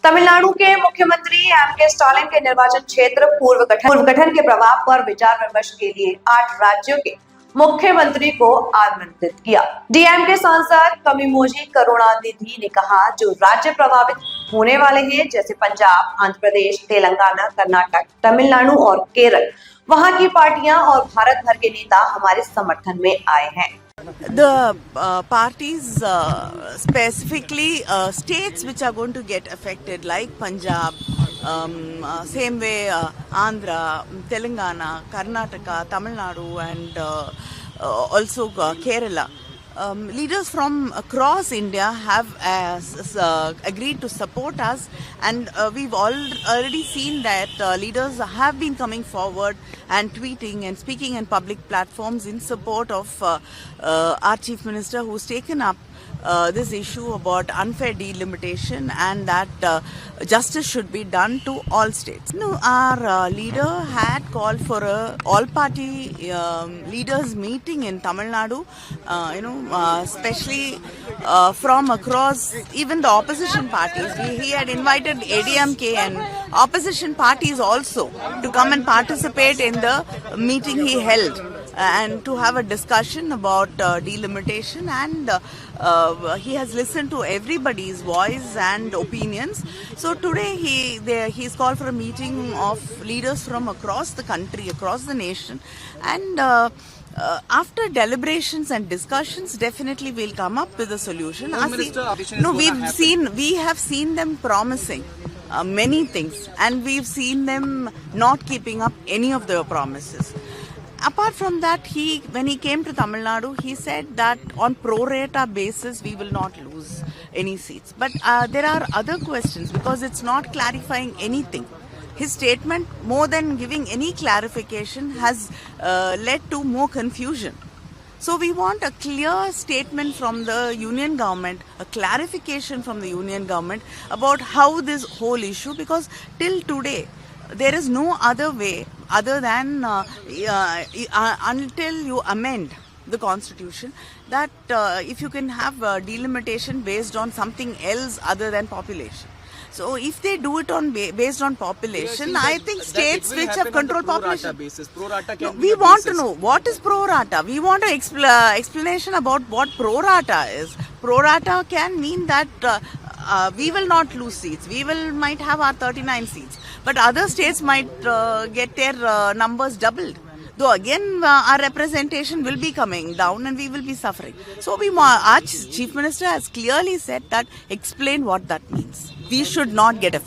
तमिलनाडु के मुख्यमंत्री MK. Stalin के निर्वाचन क्षेत्र पूर्व गठन के प्रभाव पर विचार विमर्श के लिए 8 राज्यों के मुख्यमंत्री को आमंत्रित किया। डीएमके सांसद कमिमोजी करुणानिधि ने कहा, जो राज्य प्रभावित होने वाले हैं जैसे पंजाब, आंध्र प्रदेश, तेलंगाना, कर्नाटक, तमिलनाडु और केरल, वहां की पार्टियां और भारत भर के नेता हमारे समर्थन में आए हैं। The parties, specifically states which are going to get affected, like Punjab, same way Andhra, Telangana, Karnataka, Tamil Nadu, and also Kerala. Leaders from across India have agreed to support us, and we've already seen that leaders have been coming forward and tweeting and speaking in public platforms in support of our Chief Minister, who's taken up this issue about unfair delimitation and that justice should be done to all states. Our leader had called for a all-party leaders meeting in Tamil Nadu, especially from across even the opposition parties. He had invited ADMK and opposition parties also to come and participate in the meeting he held, and to have a discussion about delimitation, and he has listened to everybody's voice and opinions. So today he's called for a meeting of leaders from across the country, across the nation, and after deliberations and discussions, definitely we'll come up with a solution. We have seen them promising many things, and we've seen them not keeping up any of their promises. Apart from that, when he came to Tamil Nadu, he said that on pro rata basis we will not lose any seats. But there are other questions, because it's not clarifying anything. His statement, more than giving any clarification, has led to more confusion. So we want a clear statement from the union government, a clarification from the union government about how this whole issue, because till today there is no other way other than until you amend the constitution, that if you can have delimitation based on something else other than population. So if they do it based on population, I think states which have controlled population. We want to know what is pro rata. We want an explanation about what pro rata is. Pro rata can mean that we will not lose seats. We might have our 39 seats, but other states might get their numbers doubled. Though again our representation will be coming down and we will be suffering. So our Chief Minister has clearly said that, explain what that means. We should not get affected.